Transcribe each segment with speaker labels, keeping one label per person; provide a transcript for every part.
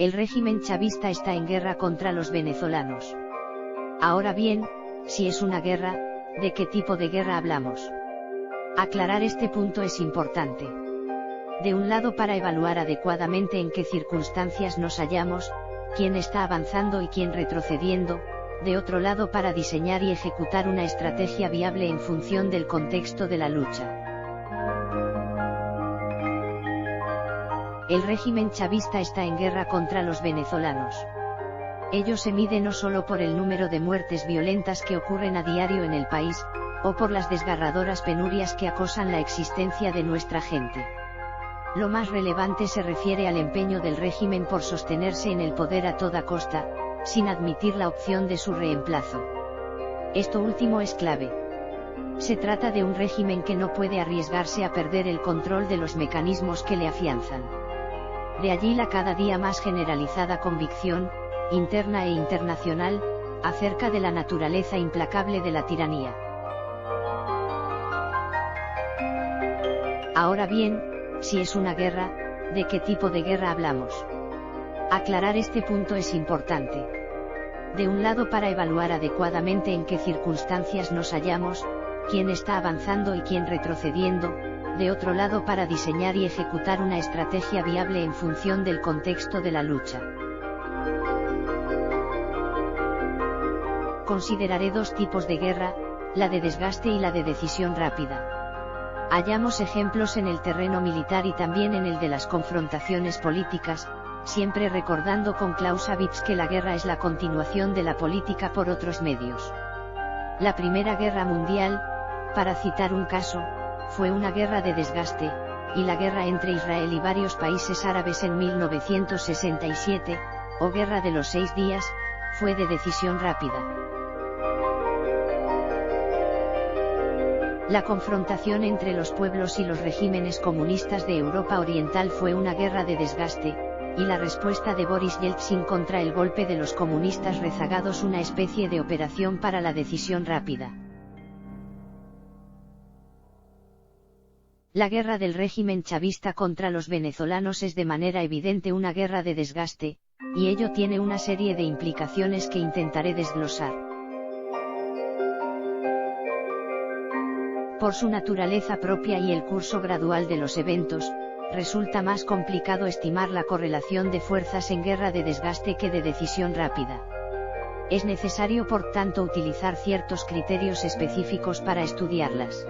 Speaker 1: El régimen chavista está en guerra contra los venezolanos. Ahora bien, si es una guerra, ¿de qué tipo de guerra hablamos? Aclarar este punto es importante. De un lado, para evaluar adecuadamente en qué circunstancias nos hallamos, quién está avanzando y quién retrocediendo; de otro lado, para diseñar y ejecutar una estrategia viable en función del contexto de la lucha. El régimen chavista está en guerra contra los venezolanos. Ello se mide no solo por el número de muertes violentas que ocurren a diario en el país, o por las desgarradoras penurias que acosan la existencia de nuestra gente. Lo más relevante se refiere al empeño del régimen por sostenerse en el poder a toda costa, sin admitir la opción de su reemplazo. Esto último es clave. Se trata de un régimen que no puede arriesgarse a perder el control de los mecanismos que le afianzan. De allí la cada día más generalizada convicción, interna e internacional, acerca de la naturaleza implacable de la tiranía. Ahora bien, si es una guerra, ¿de qué tipo de guerra hablamos? Aclarar este punto es importante. De un lado, para evaluar adecuadamente en qué circunstancias nos hallamos, quién está avanzando y quién retrocediendo; de otro lado, para diseñar y ejecutar una estrategia viable en función del contexto de la lucha. Consideraré dos tipos de guerra, la de desgaste y la de decisión rápida. Hallamos ejemplos en el terreno militar y también en el de las confrontaciones políticas, siempre recordando con Clausewitz que la guerra es la continuación de la política por otros medios. La Primera Guerra Mundial, para citar un caso, fue una guerra de desgaste, y la guerra entre Israel y varios países árabes en 1967, o Guerra de los 6 días, fue de decisión rápida. La confrontación entre los pueblos y los regímenes comunistas de Europa Oriental fue una guerra de desgaste, y la respuesta de Boris Yeltsin contra el golpe de los comunistas rezagados una especie de operación para la decisión rápida. La guerra del régimen chavista contra los venezolanos es de manera evidente una guerra de desgaste, y ello tiene una serie de implicaciones que intentaré desglosar. Por su naturaleza propia y el curso gradual de los eventos, resulta más complicado estimar la correlación de fuerzas en guerra de desgaste que de decisión rápida. Es necesario, por tanto, utilizar ciertos criterios específicos para estudiarlas.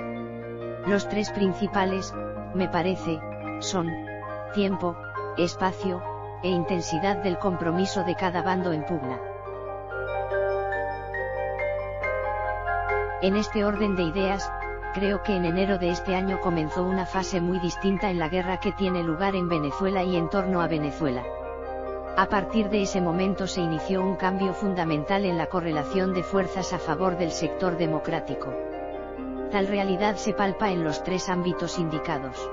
Speaker 1: Los tres principales, me parece, son tiempo, espacio, e intensidad del compromiso de cada bando en pugna. En este orden de ideas, creo que en enero de este año comenzó una fase muy distinta en la guerra que tiene lugar en Venezuela y en torno a Venezuela. A partir de ese momento se inició un cambio fundamental en la correlación de fuerzas a favor del sector democrático. Tal realidad se palpa en los tres ámbitos indicados.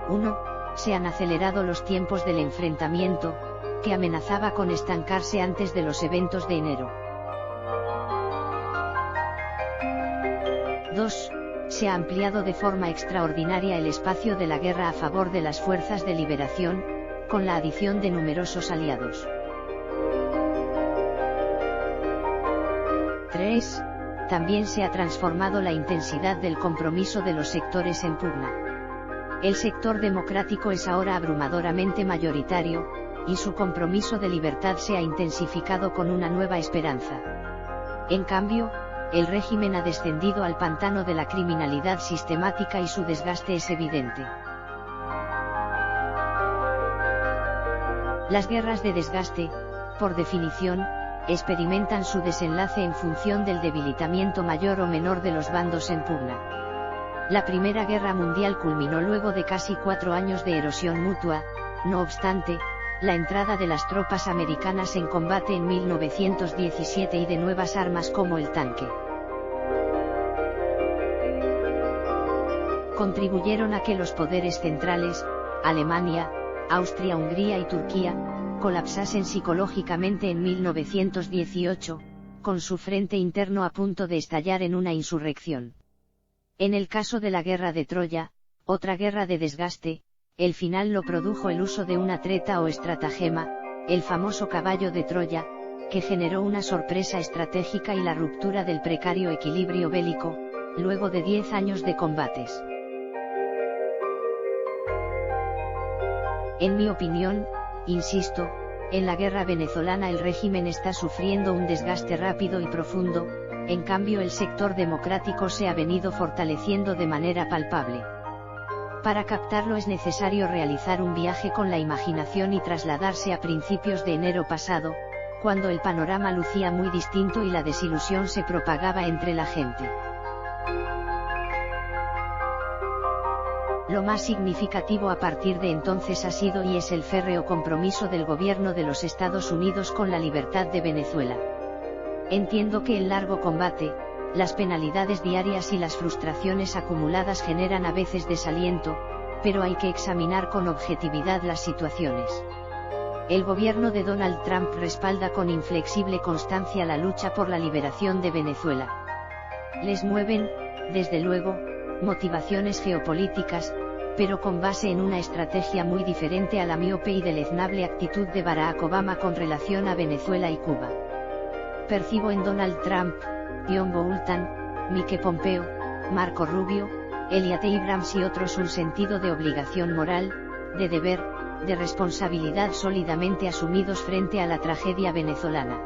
Speaker 1: 1. Se han acelerado los tiempos del enfrentamiento, que amenazaba con estancarse antes de los eventos de enero. 2. Se ha ampliado de forma extraordinaria el espacio de la guerra a favor de las fuerzas de liberación, con la adición de numerosos aliados. 3. También se ha transformado la intensidad del compromiso de los sectores en pugna. El sector democrático es ahora abrumadoramente mayoritario, y su compromiso de libertad se ha intensificado con una nueva esperanza. En cambio, el régimen ha descendido al pantano de la criminalidad sistemática y su desgaste es evidente. Las guerras de desgaste, por definición, experimentan su desenlace en función del debilitamiento mayor o menor de los bandos en pugna. La Primera Guerra Mundial culminó luego de casi 4 años de erosión mutua; no obstante, la entrada de las tropas americanas en combate en 1917 y de nuevas armas como el tanque contribuyeron a que los poderes centrales, Alemania, Austria-Hungría y Turquía, colapsasen psicológicamente en 1918, con su frente interno a punto de estallar en una insurrección. En el caso de la guerra de Troya, otra guerra de desgaste, el final lo produjo el uso de una treta o estratagema, el famoso caballo de Troya, que generó una sorpresa estratégica y la ruptura del precario equilibrio bélico, luego de 10 años de combates. En mi opinión, insisto, en la guerra venezolana el régimen está sufriendo un desgaste rápido y profundo, en cambio el sector democrático se ha venido fortaleciendo de manera palpable. Para captarlo es necesario realizar un viaje con la imaginación y trasladarse a principios de enero pasado, cuando el panorama lucía muy distinto y la desilusión se propagaba entre la gente. Lo más significativo a partir de entonces ha sido y es el férreo compromiso del gobierno de los Estados Unidos con la libertad de Venezuela. Entiendo que el largo combate, las penalidades diarias y las frustraciones acumuladas generan a veces desaliento, pero hay que examinar con objetividad las situaciones. El gobierno de Donald Trump respalda con inflexible constancia la lucha por la liberación de Venezuela. Les mueven, desde luego, motivaciones geopolíticas, pero con base en una estrategia muy diferente a la miope y deleznable actitud de Barack Obama con relación a Venezuela y Cuba. Percibo en Donald Trump, John Bolton, Mike Pompeo, Marco Rubio, Elliott Abrams y otros un sentido de obligación moral, de deber, de responsabilidad sólidamente asumidos frente a la tragedia venezolana.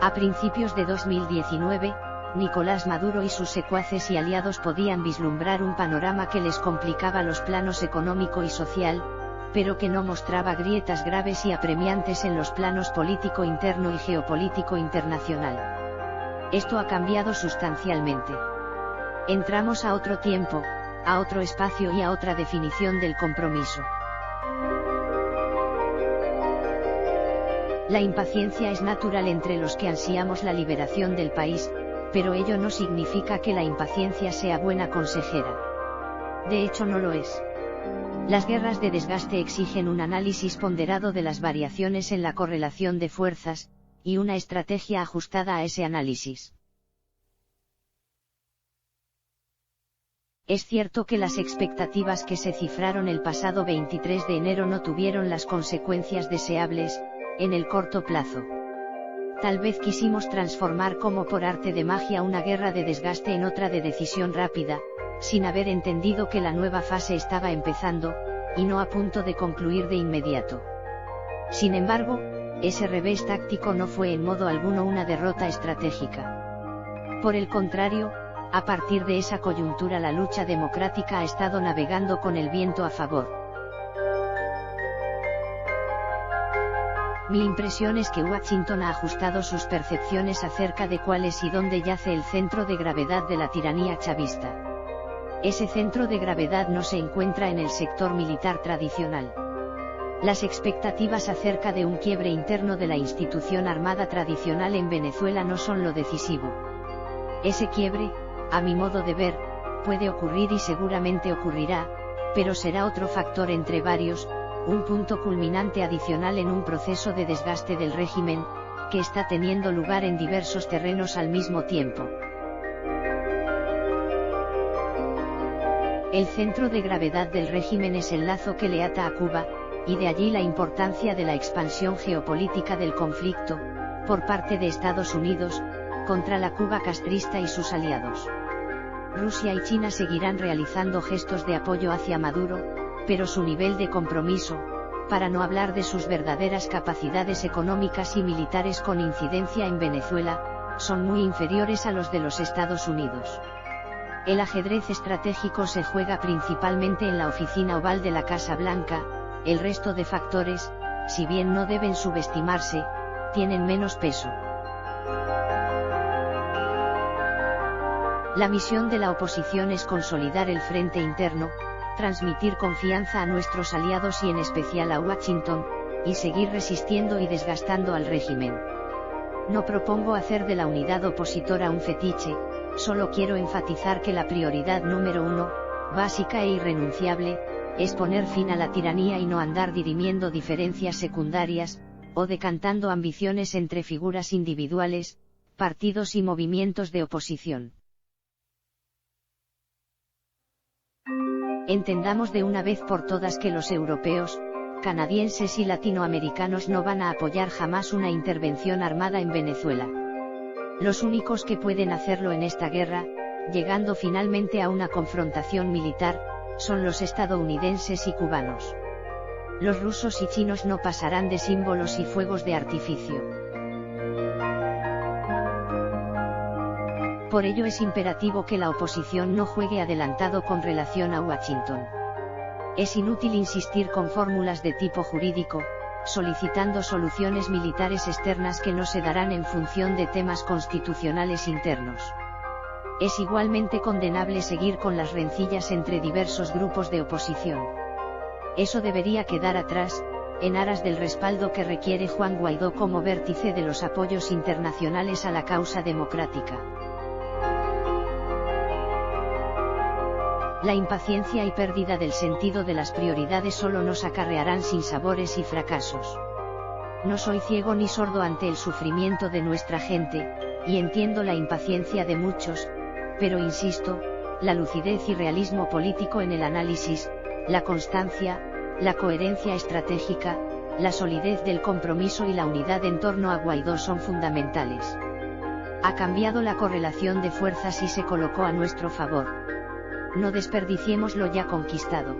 Speaker 1: A principios de 2019, Nicolás Maduro y sus secuaces y aliados podían vislumbrar un panorama que les complicaba los planos económico y social, pero que no mostraba grietas graves y apremiantes en los planos político interno y geopolítico internacional. Esto ha cambiado sustancialmente. Entramos a otro tiempo, a otro espacio y a otra definición del compromiso. La impaciencia es natural entre los que ansiamos la liberación del país, pero ello no significa que la impaciencia sea buena consejera. De hecho no lo es. Las guerras de desgaste exigen un análisis ponderado de las variaciones en la correlación de fuerzas, y una estrategia ajustada a ese análisis. Es cierto que las expectativas que se cifraron el pasado 23 de enero no tuvieron las consecuencias deseables, en el corto plazo. Tal vez quisimos transformar como por arte de magia una guerra de desgaste en otra de decisión rápida, sin haber entendido que la nueva fase estaba empezando, y no a punto de concluir de inmediato. Sin embargo, ese revés táctico no fue en modo alguno una derrota estratégica. Por el contrario, a partir de esa coyuntura la lucha democrática ha estado navegando con el viento a favor. Mi impresión es que Washington ha ajustado sus percepciones acerca de cuál es y dónde yace el centro de gravedad de la tiranía chavista. Ese centro de gravedad no se encuentra en el sector militar tradicional. Las expectativas acerca de un quiebre interno de la institución armada tradicional en Venezuela no son lo decisivo. Ese quiebre, a mi modo de ver, puede ocurrir y seguramente ocurrirá, pero será otro factor entre varios, un punto culminante adicional en un proceso de desgaste del régimen, que está teniendo lugar en diversos terrenos al mismo tiempo. El centro de gravedad del régimen es el lazo que le ata a Cuba, y de allí la importancia de la expansión geopolítica del conflicto, por parte de Estados Unidos, contra la Cuba castrista y sus aliados. Rusia y China seguirán realizando gestos de apoyo hacia Maduro, pero su nivel de compromiso, para no hablar de sus verdaderas capacidades económicas y militares con incidencia en Venezuela, son muy inferiores a los de los Estados Unidos. El ajedrez estratégico se juega principalmente en la oficina oval de la Casa Blanca, el resto de factores, si bien no deben subestimarse, tienen menos peso. La misión de la oposición es consolidar el frente interno, transmitir confianza a nuestros aliados y en especial a Washington, y seguir resistiendo y desgastando al régimen. No propongo hacer de la unidad opositora un fetiche, solo quiero enfatizar que la prioridad número 1, básica e irrenunciable, es poner fin a la tiranía y no andar dirimiendo diferencias secundarias, o decantando ambiciones entre figuras individuales, partidos y movimientos de oposición. Entendamos de una vez por todas que los europeos, canadienses y latinoamericanos no van a apoyar jamás una intervención armada en Venezuela. Los únicos que pueden hacerlo en esta guerra, llegando finalmente a una confrontación militar, son los estadounidenses y cubanos. Los rusos y chinos no pasarán de símbolos y fuegos de artificio. Por ello es imperativo que la oposición no juegue adelantado con relación a Washington. Es inútil insistir con fórmulas de tipo jurídico, solicitando soluciones militares externas que no se darán en función de temas constitucionales internos. Es igualmente condenable seguir con las rencillas entre diversos grupos de oposición. Eso debería quedar atrás, en aras del respaldo que requiere Juan Guaidó como vértice de los apoyos internacionales a la causa democrática. La impaciencia y pérdida del sentido de las prioridades solo nos acarrearán sinsabores y fracasos. No soy ciego ni sordo ante el sufrimiento de nuestra gente, y entiendo la impaciencia de muchos, pero insisto, la lucidez y realismo político en el análisis, la constancia, la coherencia estratégica, la solidez del compromiso y la unidad en torno a Guaidó son fundamentales. Ha cambiado la correlación de fuerzas y se colocó a nuestro favor. No desperdiciemos lo ya conquistado.